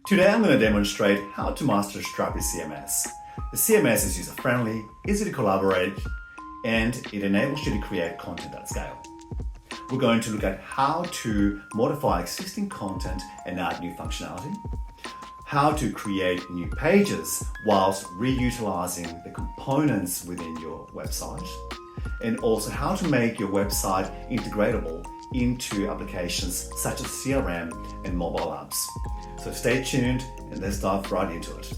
Today I'm going to demonstrate how to master Strapi CMS. The CMS is user-friendly, easy to collaborate, and it enables you to create content at scale. We're going to look at how to modify existing content and add new functionality, how to create new pages whilst reutilizing the components within your website, and also how to make your website integratable into applications such as CRM and mobile apps. So stay tuned and let's dive right into it.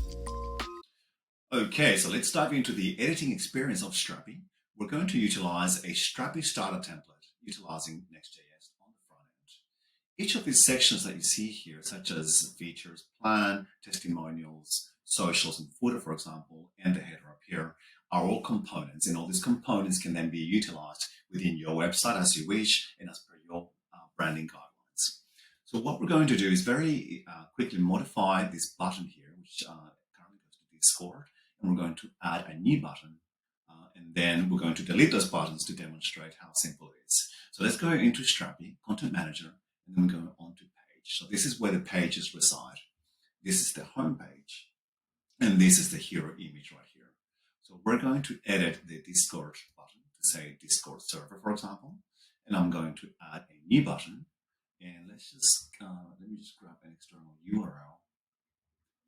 Okay, so let's dive into the editing experience of Strapi. We're going to utilize a Strapi starter template utilizing Next.js on the front end. Each of these sections that you see here, such as features, plan, testimonials, socials, and footer, for example, and the header up here, are all components, and all these components can then be utilized within your website as you wish and as per your branding guidelines. So what we're going to do is very quickly modify this button here, which currently goes to Discord, and we're going to add a new button, and then we're going to delete those buttons to demonstrate how simple it is. So let's go into Strapi Content Manager, and then go on to Page. So this is where the pages reside. This is the home page, and this is the hero image right here. So we're going to edit the Discord button to say Discord server, for example, and I'm going to add a new button. And let's just, let me just grab an external URL.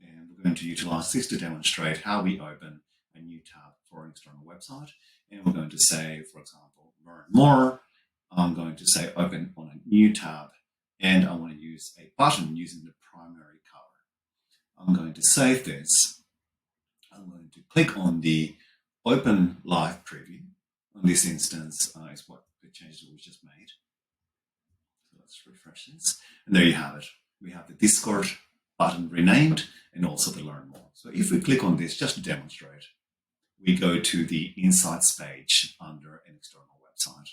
And we're going to utilize this to demonstrate how we open a new tab for an external website. And we're going to say, for example, learn more. I'm going to say open on a new tab. And I want to use a button using the primary color. I'm going to save this. I'm going to click on the Open Live Preview. On this instance, is what the changes we just made. So let's refresh this. And there you have it. We have the Discord button renamed and also the Learn More. So if we click on this just to demonstrate, we go to the Insights page under an external website.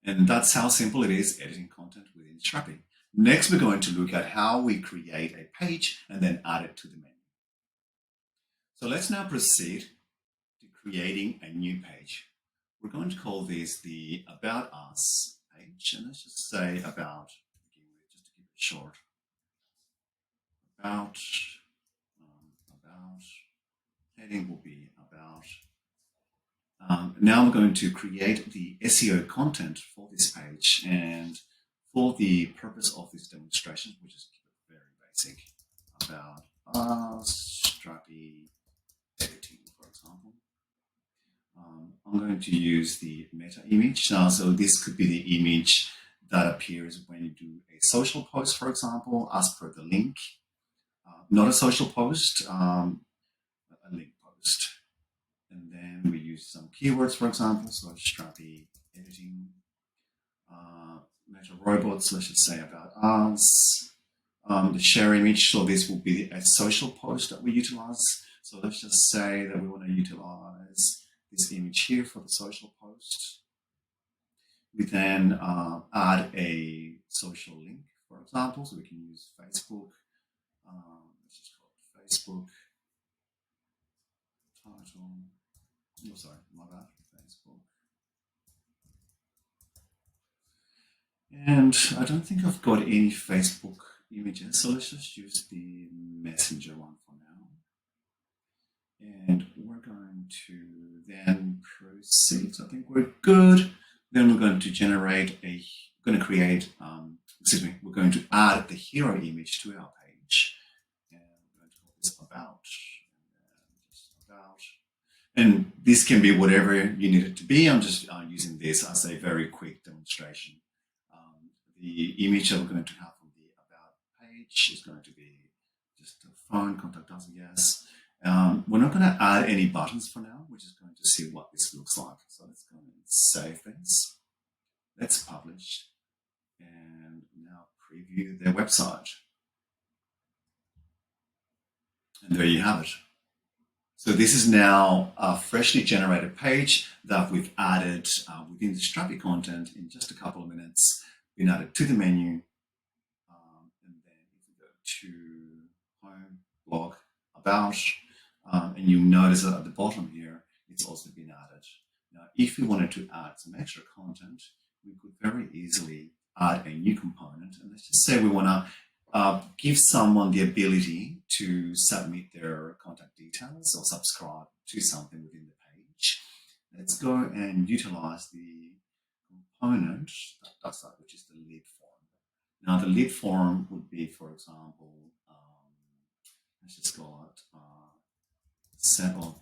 And that's how simple it is editing content within Strapi. Next, we're going to look at how we create a page and then add it to the menu. So let's now proceed to creating a new page. We're going to call this the About Us page, and let's just say about, just to keep it short, about, heading will be about. Now we're going to create the SEO content for this page, and for the purpose of this demonstration, which is very basic, about us, Strapi editing, for example. I'm going to use the meta image. So this could be the image that appears when you do a social post, for example, as per the link. Not a social post, a link post. And then we use some keywords, for example, so Strapi editing, meta robots, let's just say about us, the share image. So this will be a social post that we utilize. So let's just say that we want to utilize this image here for the social post. We then add a social link, for example, so we can use Facebook. Let's just call it Facebook title. Oh, sorry, my bad, Facebook. And I don't think I've got any Facebook images, so let's just use the Messenger one for now. And we're going to then proceed. So I think we're good. Then we're going to generate we're going to add the hero image to our page. And we're going to call this about. And this can be whatever you need it to be. I'm just using this as a very quick demonstration. The image that we're going to have from the About page is going to be just a phone, contact us, yes. We're not going to add any buttons for now. We're just going to see what this looks like. So let's go and save this. Let's publish. And now preview their website. And there you have it. So this is now a freshly generated page that we've added within the Strapi content in just a couple of minutes, been added to the menu. And then if we go to home, blog, about, and you notice that at the bottom here, it's also been added. Now, if we wanted to add some extra content, we could very easily add a new component. And let's just say we want to give someone the ability to submit their contact details or subscribe to something within the page. Let's go and utilize the component that does that, which is the lead form. Now, the lead form would be, for example, let's just call it set of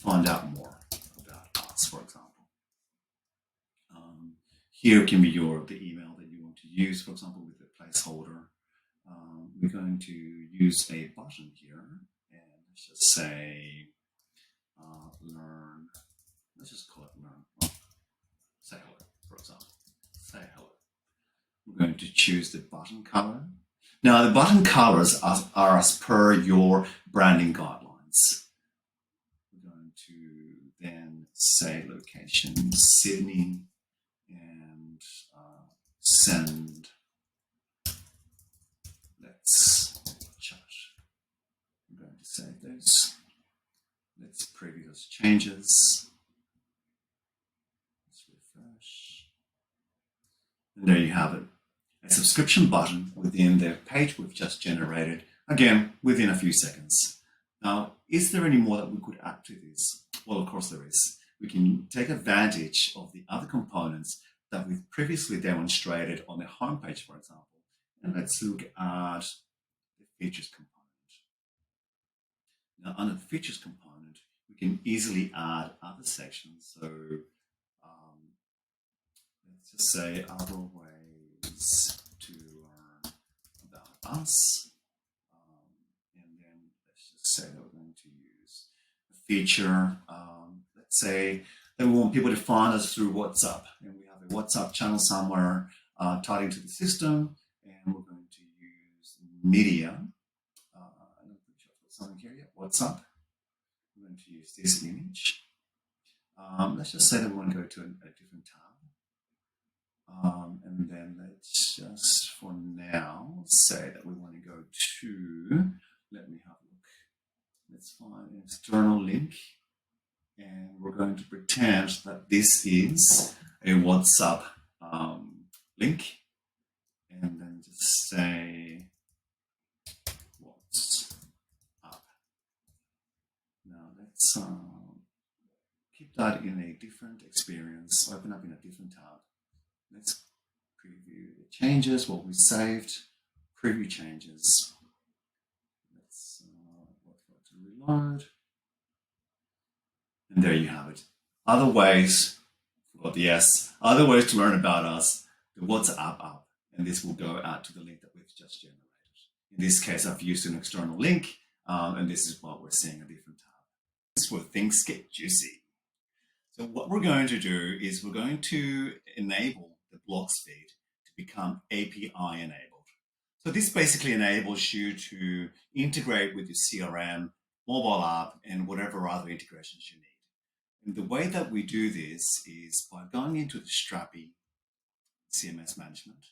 find out more about us, for example. Here can be the email that you want to use, for example, with the placeholder. We're going to use a button here, and let's just say learn. Let's just call it learn. Well, say hello, for example. Say hello. We're going to choose the button color. Now, the button colors are as per your branding guidelines. We're going to then say location Sydney and send. Let's chat. I'm going to save those. Let's preview those changes. Let's refresh. And there you have it. A subscription button within the page we've just generated, again, within a few seconds. Now, is there any more that we could add to this? Well, of course there is. We can take advantage of the other components that we've previously demonstrated on the homepage, for example. And let's look at the features component. Now, under the features component, we can easily add other sections. So let's just say other ways to learn about us. And then let's just say that we're going to use a feature. Let's say that we want people to find us through WhatsApp. And we have a WhatsApp channel somewhere tied into the system. And we're going to use media. I'm not sure if it's something here yet. WhatsApp. We're going to use this image. Let's just say that we want to go to a different tab. And then let's just, for now, say that we want to go to, let me have a look. Let's find an external link. And we're going to pretend that this is a WhatsApp link. And then just say WhatsApp. Now let's keep that in a different experience, open up in a different tab. Let's preview the changes, what we saved, preview changes. Let's wait for it to reload. And there you have it. Other ways, forgot the S, other ways to learn about us, the WhatsApp app. And this will go out to the link that we've just generated. In this case, I've used an external link, and this is what we're seeing, a different tab. This is where things get juicy. So what we're going to do is we're going to enable the blocks feed to become API enabled. So this basically enables you to integrate with your CRM, mobile app, and whatever other integrations you need. And the way that we do this is by going into the Strapi CMS management.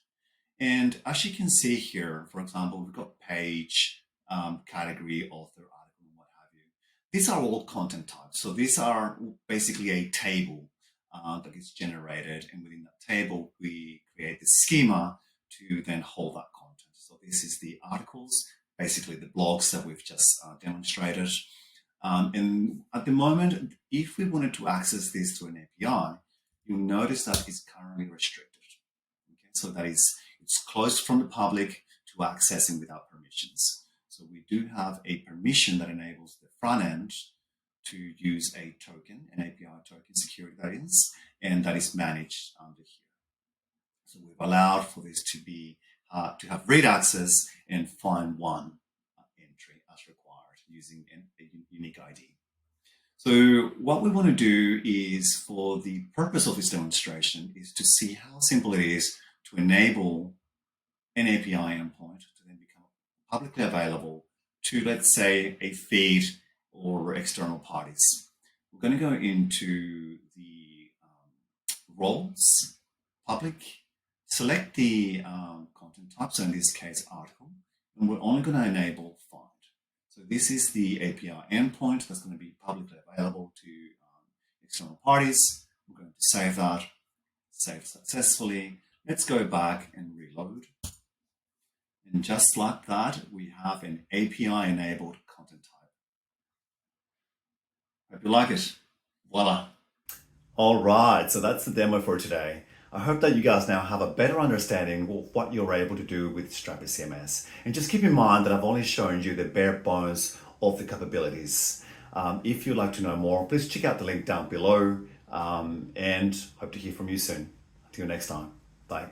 And as you can see here, for example, we've got page, category, author, article, and what have you. These are all content types. So these are basically a table that is generated. And within that table, we create the schema to then hold that content. So this is the articles, basically the blogs that we've just demonstrated. And at the moment, if we wanted to access this through an API, you'll notice that it's currently restricted. Okay? So that is, it's closed from the public to accessing without permissions. So we do have a permission that enables the front end to use a token, an API token security that is, and that is managed under here. So we've allowed for this to be to have read access and find one entry as required using a unique ID. So what we want to do is, for the purpose of this demonstration, is to see how simple it is to enable an API endpoint to then become publicly available to, let's say, a feed or external parties. We're going to go into the roles, public, select the content type, so in this case, article, and we're only going to enable find. So this is the API endpoint that's going to be publicly available to external parties. We're going to save that, save successfully. Let's go back and reload. And just like that, we have an API-enabled content type. Hope you like it. Voila. All right, so that's the demo for today. I hope that you guys now have a better understanding of what you're able to do with Strapi CMS. And just keep in mind that I've only shown you the bare bones of the capabilities. If you'd like to know more, please check out the link down below and hope to hear from you soon. Until next time, bye.